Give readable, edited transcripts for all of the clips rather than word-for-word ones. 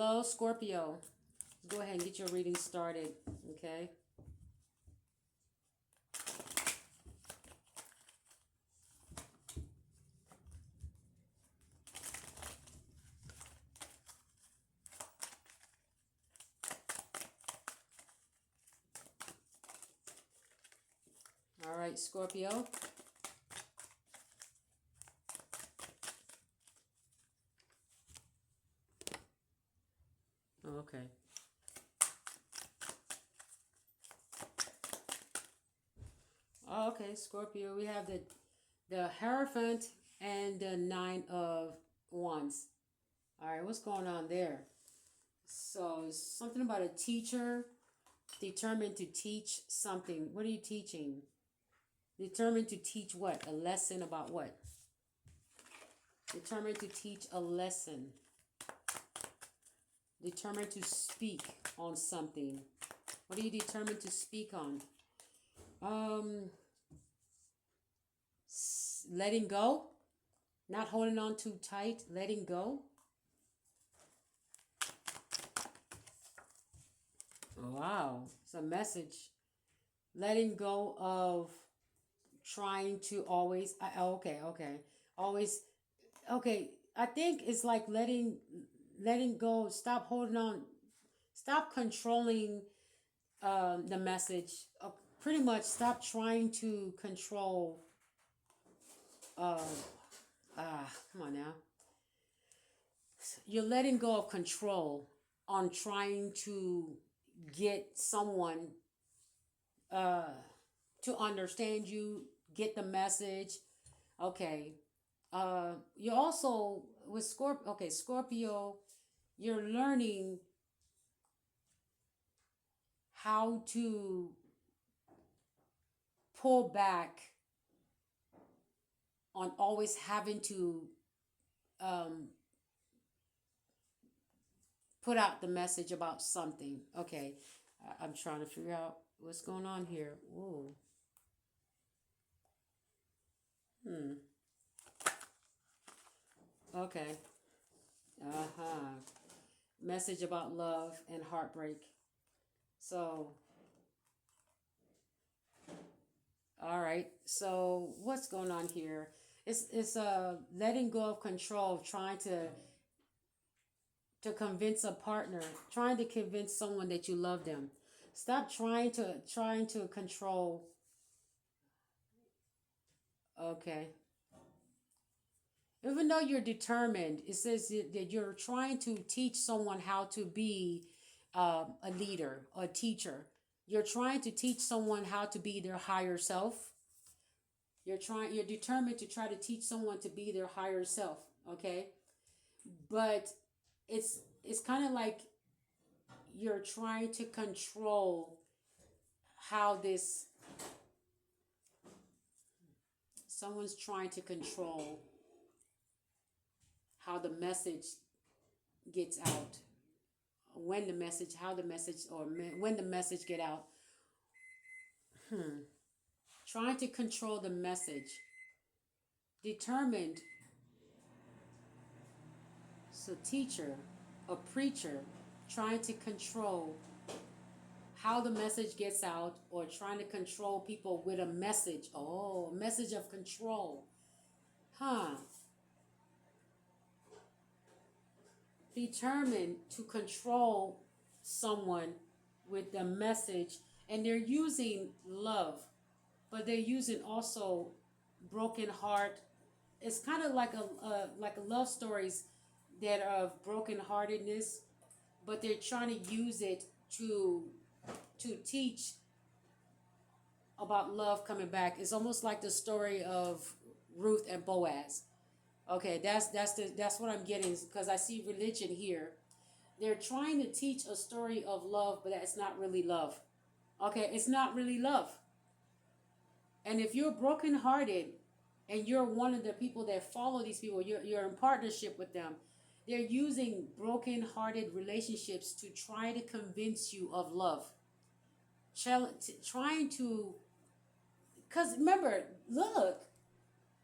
Hello, Scorpio. Let's go ahead and get your reading started, okay? All right, Scorpio. Oh, okay. Oh, okay, Scorpio. We have the Hierophant and the Nine of Wands. All right, what's going on there? So it's something about a teacher determined to teach something. What are you teaching? Determined to teach what? A lesson about what? Determined to teach a lesson. Determined to speak on something. What are you determined to speak on? Letting go. Not holding on too tight. Letting go. Wow. It's a message. Letting go of trying to always. Okay. Always. Okay. I think it's like letting go. Stop holding on. Stop controlling the message. Pretty much stop trying to control. Come on now. You're letting go of control on trying to get someone to understand you, get the message. Okay. You also with Scorpio. Okay, Scorpio. You're learning how to pull back on always having to put out the message about something. Okay, I'm trying to figure out what's going on here. Ooh. Okay. Uh-huh. Message about love and heartbreak. So, all right. So, what's going on here? It's letting go of control, trying to convince a partner, trying to convince someone that you love them. Stop trying to control. Okay. Even though you're determined, it says that you're trying to teach someone how to be a leader, a teacher. You're trying to teach someone how to be their higher self. You're determined to try to teach someone to be their higher self. Okay, but it's kind of like you're trying to control how this. Someone's trying to control how the message gets out, when the message, how the message, or when the message get out. Trying to control the message. Determined. So teacher, a preacher, trying to control how the message gets out, or trying to control people with a message. Oh, a message of control. Huh. Determined to control someone with the message, and they're using love, but they're using also broken heart. It's kind of like a love stories that are of broken heartedness, but they're trying to use it to teach about love coming back. It's almost like the story of Ruth and Boaz. Okay, that's what I'm getting, because I see religion here. They're trying to teach a story of love, but that's not really love. Okay, it's not really love. And if you're brokenhearted and you're one of the people that follow these people, you're in partnership with them. They're using broken-hearted relationships to try to convince you of love. Trying to, because remember, look,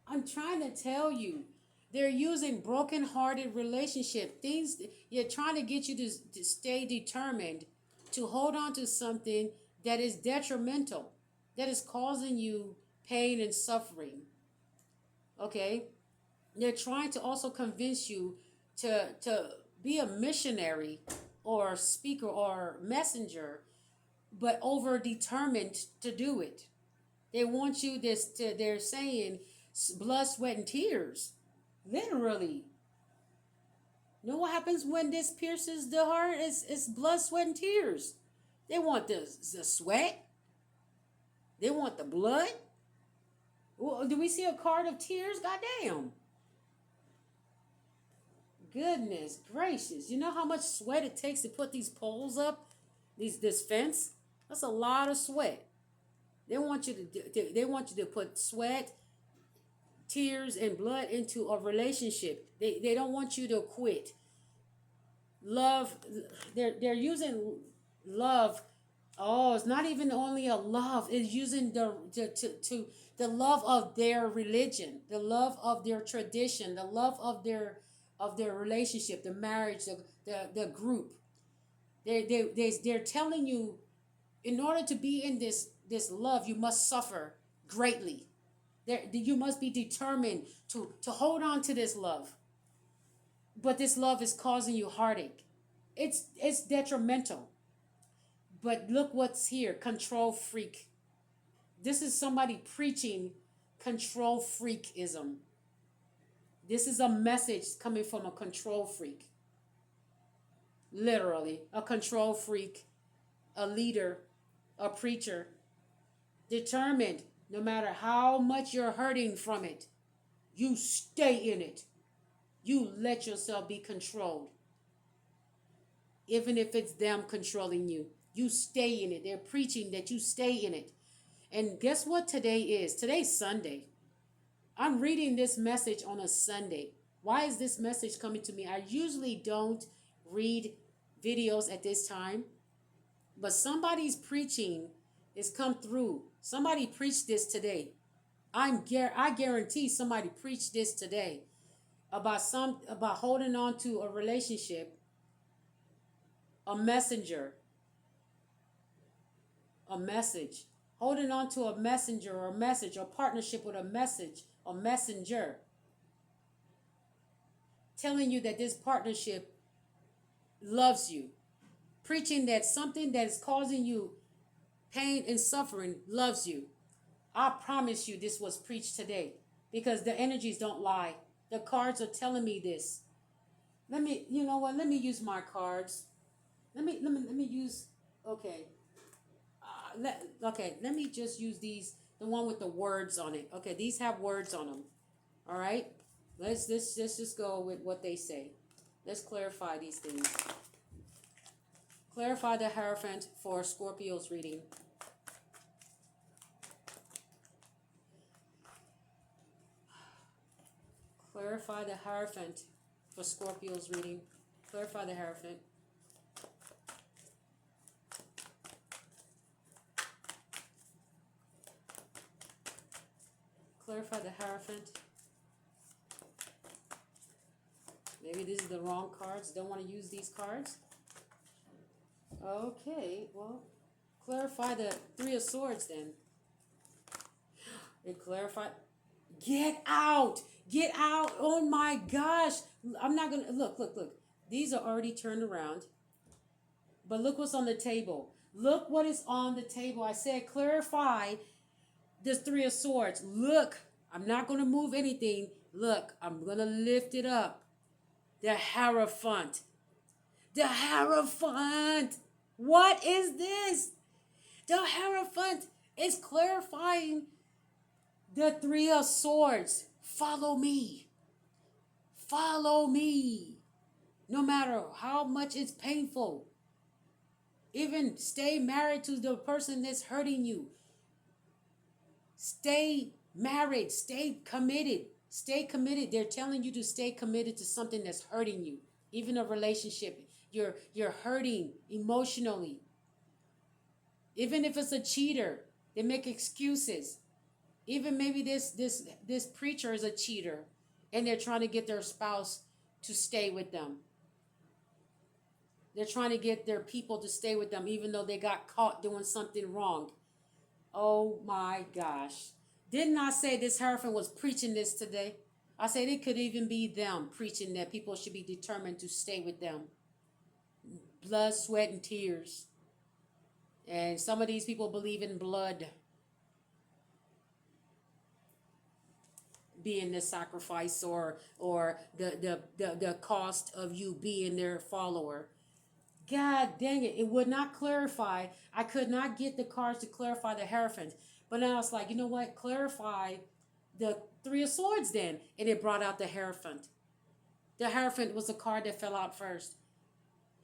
I'm trying to tell you, They're using broken-hearted relationship things. You're trying to get you to stay determined, to hold on to something that is detrimental, that is causing you pain and suffering. Okay, they're trying to also convince you to be a missionary or speaker or messenger, but over determined to do it. They want you this to, they're saying blood, sweat, and tears. Literally. You know what happens when this pierces the heart? It's blood, sweat, and tears. They want the sweat. They want the blood. Well, do we see a card of tears? Goddamn. Goodness gracious. You know how much sweat it takes to put these poles up? This fence? That's a lot of sweat. They want you they want you to put sweat, tears, and blood into a relationship. They don't want you to quit. Love, they're using love. Oh, it's not even only a love. It's using the love of their religion, the love of their tradition, the love of their relationship, the marriage, the group. They're telling you, in order to be in this love, you must suffer greatly. You must be determined to hold on to this love. But this love is causing you heartache. It's detrimental. But look what's here, control freak. This is somebody preaching control freakism. This is a message coming from a control freak. Literally, a control freak, a leader, a preacher, determined no matter how much you're hurting from it, you stay in it. You let yourself be controlled. Even if it's them controlling you, you stay in it. They're preaching that you stay in it. And guess what today is? Today's Sunday. I'm reading this message on a Sunday. Why is this message coming to me? I usually don't read videos at this time, but somebody's preaching has come through. Somebody preached this today. I guarantee somebody preached this today about holding on to a relationship, a messenger, a message, holding on to a messenger or a message or partnership with a message or messenger, telling you that this partnership loves you, preaching that something that is causing you pain and suffering loves you. I promise you this was preached today because the energies don't lie. The cards are telling me this. You know what? Let me use my cards. Let me use, okay. Let me just use these, the one with the words on it. Okay, these have words on them. All right? Let's just go with what they say. Let's clarify these things. Clarify the Hierophant for Scorpio's reading. Clarify the Hierophant for Scorpio's reading. Clarify the Hierophant. Clarify the Hierophant. Maybe this is the wrong cards. Don't want to use these cards. Okay, well, clarify the Three of Swords then. It clarified. Get out! Get out! Oh my gosh! I'm not gonna look. These are already turned around. But look what's on the table. Look what is on the table. I said clarify this Three of Swords. Look, I'm not gonna move anything. Look, I'm gonna lift it up. The Hierophant. The Hierophant. What is this? The Hierophant is clarifying the Three of Swords. Follow me. Follow me. No matter how much it's painful. Even stay married to the person that's hurting you. Stay married. Stay committed. Stay committed. They're telling you to stay committed to something that's hurting you. Even a relationship. You're hurting emotionally. Even if it's a cheater, they make excuses. Even maybe this preacher is a cheater. and they're trying to get their spouse to stay with them. They're trying to get their people to stay with them, even though they got caught doing something wrong. Oh my gosh. Didn't I say this Hierophant was preaching this today? I said it could even be them preaching that people should be determined to stay with them. Blood, sweat, and tears. And some of these people believe in blood being the sacrifice, or the cost of you being their follower. God dang it. It would not clarify. I could not get the cards to clarify the Hierophant. But now it's like, you know what? Clarify the Three of Swords then. And it brought out the Hierophant. The Hierophant was the card that fell out first.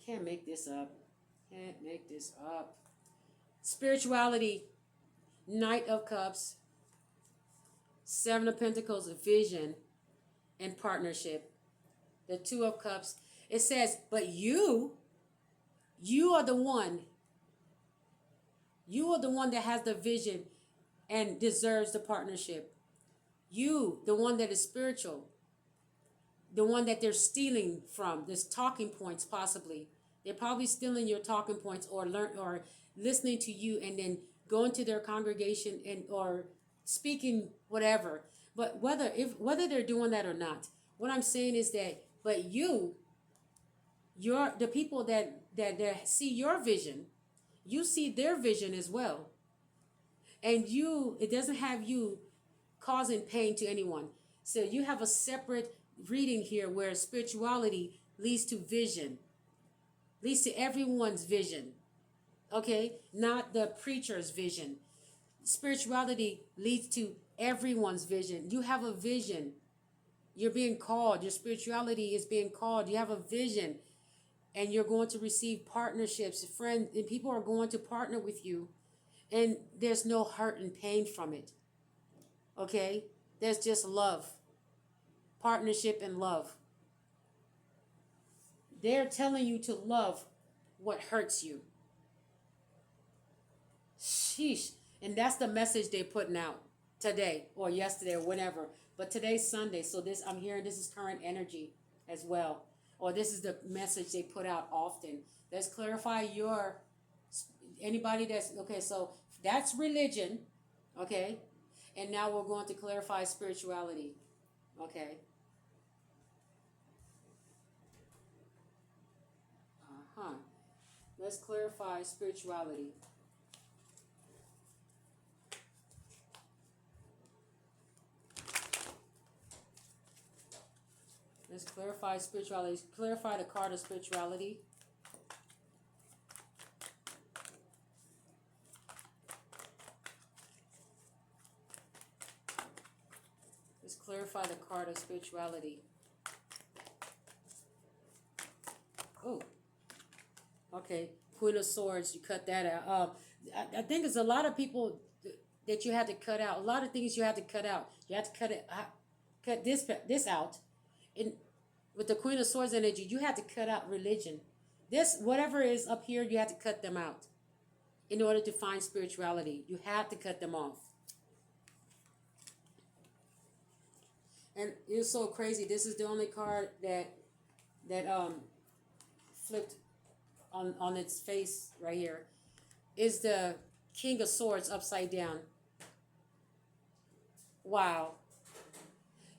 Can't make this up. Can't make this up. Spirituality. Knight of Cups. Seven of Pentacles. Vision and partnership. The Two of Cups. It says, but you are the one. You are the one that has the vision and deserves the partnership. You, the one that is spiritual. The one that they're stealing from. There's talking points possibly. They're probably stealing your talking points, or listening to you and then going to their congregation and or speaking whatever. But whether they're doing that or not, what I'm saying is that, but you're the people that see your vision, you see their vision as well. And it doesn't have you causing pain to anyone. So you have a separate reading here where spirituality leads to vision, leads to everyone's vision. Okay? Not the preacher's vision. Spirituality leads to everyone's vision. You have a vision. You're being called. Your spirituality is being called. You have a vision. And you're going to receive partnerships, friends, and people are going to partner with you. And there's no hurt and pain from it. Okay? There's just love. Partnership and love. They're telling you to love what hurts you. Sheesh. And that's the message they're putting out today or yesterday or whatever. But today's Sunday, so I'm hearing this is current energy as well. Or this is the message they put out often. Let's clarify anybody that's, okay, so that's religion, okay? And now we're going to clarify spirituality, okay? Let's clarify spirituality. Let's clarify spirituality. Clarify the card of spirituality. Let's clarify the card of spirituality. Oh, okay. Queen of Swords, you cut that out. I think there's a lot of people that you had to cut out. A lot of things you had to cut out. You had to cut this out. With the Queen of Swords energy, you had to cut out religion. This, whatever is up here, you had to cut them out. In order to find spirituality, you had to cut them off. And it was so crazy. This is the only card that flipped on its face right here. Is the King of Swords upside down. Wow.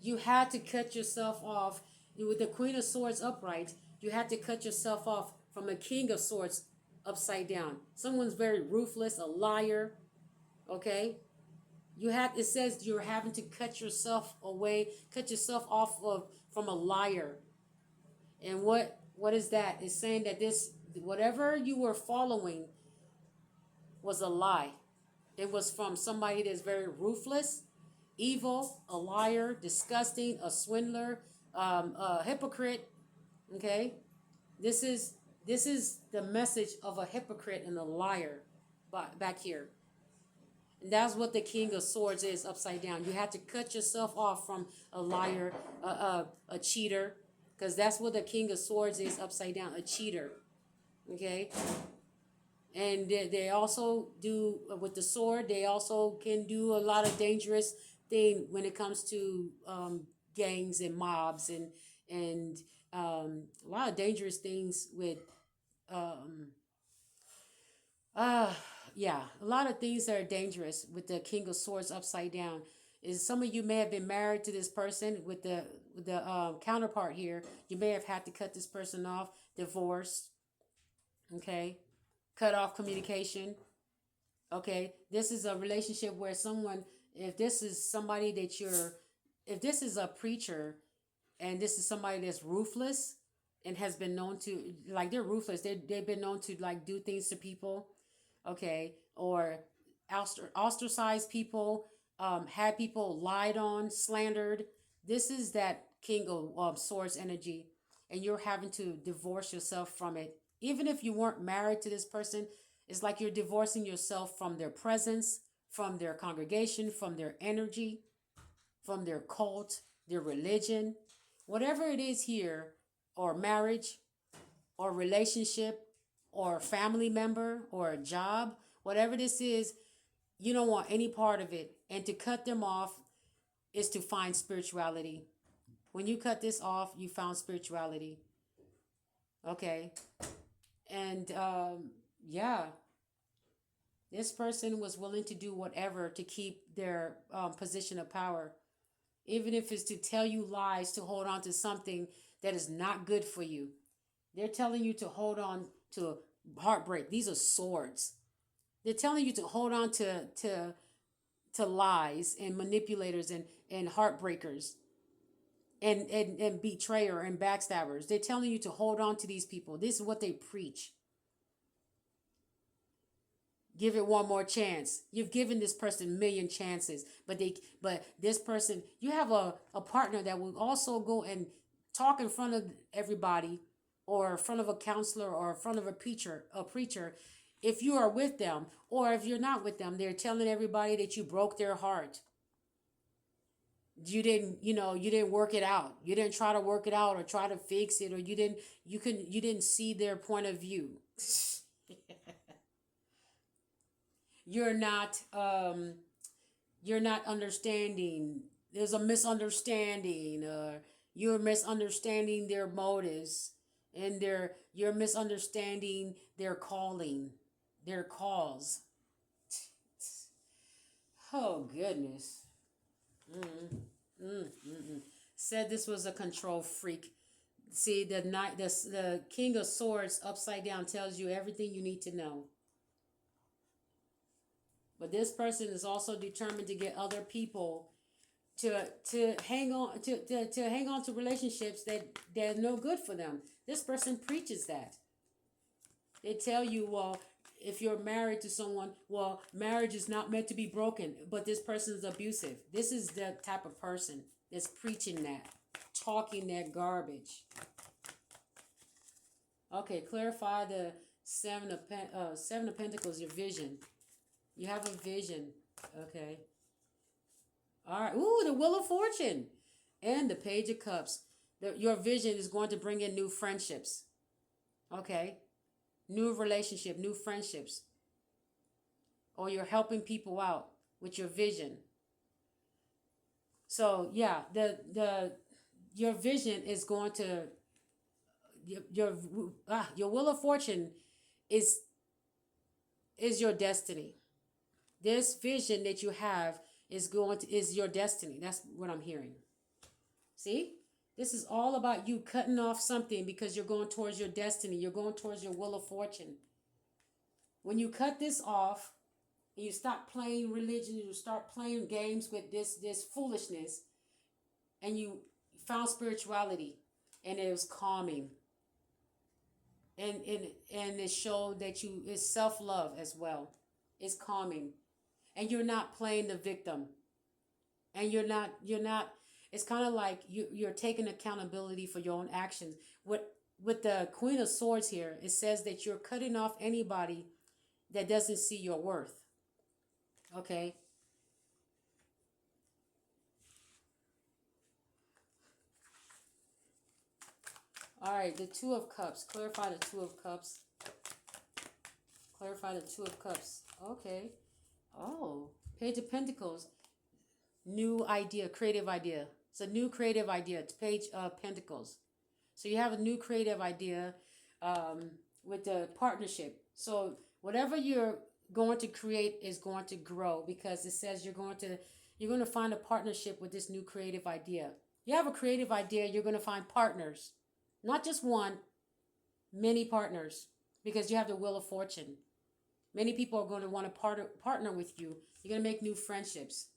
You had to cut yourself off. With the Queen of Swords upright, you had to cut yourself off from a King of Swords upside down. Someone's very ruthless, a liar. Okay? It says you're having to cut yourself off from a liar. And what is that? It's saying that whatever you were following was a lie. It was from somebody that's very ruthless, evil, a liar, disgusting, a swindler, a hypocrite. Okay, this is the message of a hypocrite and a liar back here. And that's what the King of Swords is upside down. You have to cut yourself off from a liar, a cheater, because that's what the King of Swords is upside down, a cheater. Okay. And they also do, with the sword, they also can do a lot of dangerous thing when it comes to gangs and mobs and a lot of dangerous things with um, uh yeah, a lot of things that are dangerous with the King of Swords upside down. Is some of you may have been married to this person with the counterpart here. You may have had to cut this person off, divorced, okay, cut off communication. Okay, this is a relationship where someone, if this is somebody that you're, if this is a preacher and this is somebody that's ruthless and has been known to, like, they're ruthless, they've been known to like do things to people, okay, or ostracize people, had people lied on, slandered. This is that King of Swords energy, and you're having to divorce yourself from it. Even if you weren't married to this person, it's like you're divorcing yourself from their presence, from their congregation, from their energy, from their cult, their religion, whatever it is here, or marriage, or relationship, or family member, or a job, whatever this is, you don't want any part of it. And to cut them off is to find spirituality. When you cut this off, you found spirituality. Okay. And yeah, this person was willing to do whatever to keep their position of power, even if it's to tell you lies to hold on to something that is not good for you. They're telling you to hold on to heartbreak. These are swords. They're telling you to hold on to lies and manipulators and heartbreakers and betrayer and backstabbers. They're telling you to hold on to these people. This is what they preach. Give it one more chance. You've given this person a million chances, but this person, you have a partner that will also go and talk in front of everybody, or in front of a counselor, or in front of a preacher, if you are with them, or if you're not with them, they're telling everybody that you broke their heart. You didn't work it out. You didn't try to work it out or try to fix it, or you didn't see their point of view. you're not you're not understanding. There's a misunderstanding, or you're misunderstanding their motives, and you're misunderstanding their calling, their cause. Oh goodness. Mm, Said this was a control freak. See, the King of Swords upside down tells you everything you need to know. But this person is also determined to get other people to hang on to hang on to relationships that are no good for them. This person preaches that. They tell you, well, if you're married to someone, well, marriage is not meant to be broken, but this person is abusive. This is the type of person that's preaching that, talking that garbage. Okay, clarify the Seven of Pentacles, your vision. You have a vision. Okay. All right. Ooh, the Wheel of Fortune and the Page of Cups. Your vision is going to bring in new friendships. Okay. New relationship, new friendships. Or you're helping people out with your vision. So yeah, your vision is going to your Wheel of Fortune is your destiny. This vision that you have is your destiny. That's what I'm hearing. See? This is all about you cutting off something because you're going towards your destiny. You're going towards your Wheel of Fortune. When you cut this off and you stop playing religion, you start playing games with this foolishness, and you found spirituality, and it was calming. And it showed that it's self-love as well. It's calming. And you're not playing the victim. And you're not it's kind of like you're taking accountability for your own actions. With the Queen of Swords here, it says that you're cutting off anybody that doesn't see your worth. Okay? All right, the Two of Cups. Clarify the Two of Cups. Clarify the Two of Cups. Okay. Oh, Page of Pentacles. New idea, creative idea. It's a new creative idea. It's Page of Pentacles. So you have a new creative idea with the partnership. So whatever you're going to create is going to grow, because it says you're going to find a partnership with this new creative idea. You have a creative idea, you're going to find partners. Not just one, many partners, because you have the Wheel of Fortune. Many people are going to want to partner with you. You're going to make new friendships.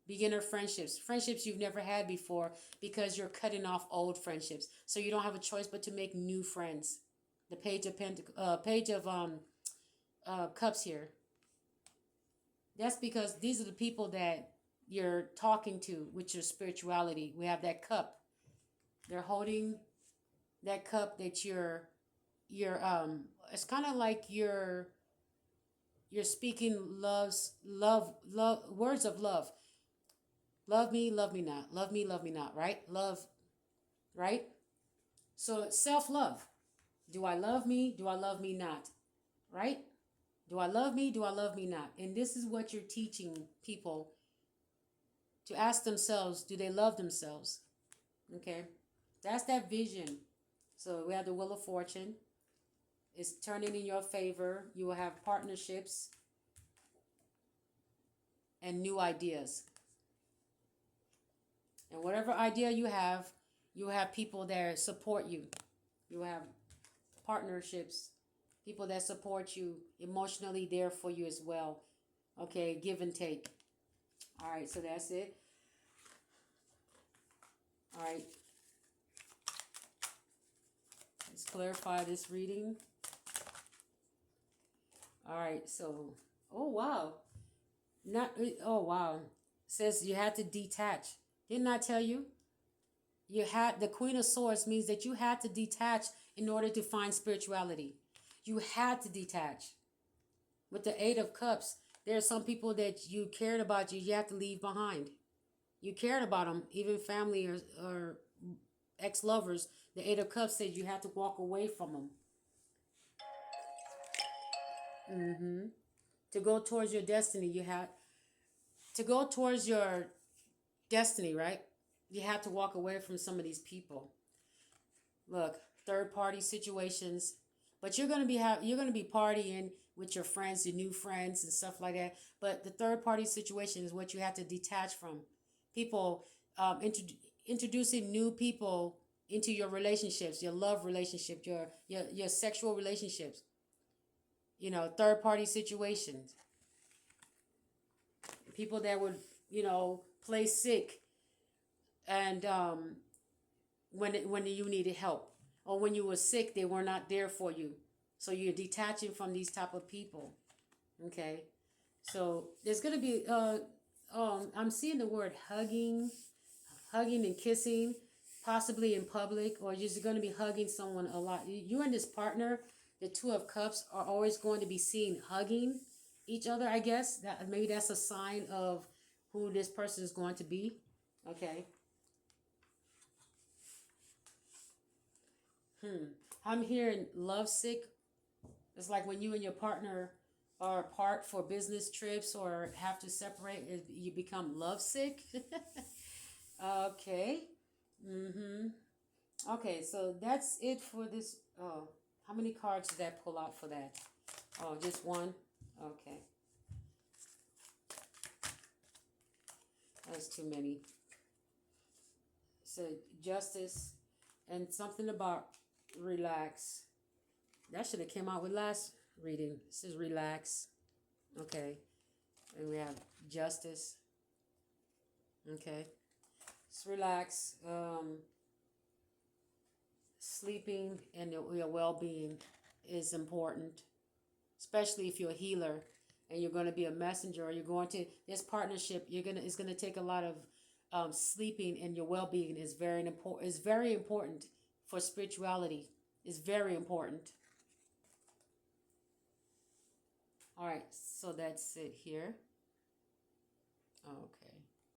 Beginner friendships. Friendships you've never had before, because you're cutting off old friendships. So you don't have a choice but to make new friends. The Page of Cups here. That's because these are the people that you're talking to with your spirituality. We have that cup. They're holding that cup that you're it's kind of like you're speaking love words of love. Love me not. Love me not, right? Love, right? So self-love. Do I love me? Do I love me not? Right? Do I love me? Do I love me not? And this is what you're teaching people to ask themselves, do they love themselves? Okay? That's that vision. So we have the Wheel of Fortune. It's turning in your favor. You will have partnerships and new ideas. And whatever idea you will have people that support you. You will have partnerships, people that support you, emotionally there for you as well. Okay, give and take. All right, so that's it. All right. Let's clarify this reading. All right, so, oh, wow. Oh, wow. Says you had to detach. Didn't I tell you? The Queen of Swords means that you had to detach in order to find spirituality. You had to detach. With the Eight of Cups, there are some people that you cared about, you have to leave behind. You cared about them, even family or ex-lovers. The Eight of Cups said you have to walk away from them. To go towards your destiny, you have to go towards your destiny, right? You have to walk away from some of these people. Look, third-party situations, but you're gonna be partying with your friends, your new friends, and stuff like that. But the third-party situation is what you have to detach from. People introducing new people into your relationships, your love relationship, your sexual relationships. You know, third-party situations. People that would, play sick, and when you needed help, or when you were sick, they were not there for you. So you're detaching from these type of people. Okay, so there's gonna be I'm seeing the word hugging and kissing, possibly in public, or you're just gonna be hugging someone a lot. You and this partner, the Two of Cups, are always going to be seen hugging each other. I guess that maybe that's a sign of who this person is going to be. Okay. I'm hearing lovesick. It's like when you and your partner are apart for business trips or have to separate, you become lovesick. Okay. Okay, so that's it for this. Oh, how many cards did that pull out for that? Oh, just one? Okay. That's too many. So justice and something about relax. That should have came out with last reading. This is relax. Okay. And we have justice. Okay. Just relax. Sleeping and your well-being is important, especially if you're a healer and you're going to be a messenger, or you're going to this partnership. It's going to take a lot of sleeping, and your well-being is very important. Is very important for spirituality. Is very important. All right, so that's it here. Okay.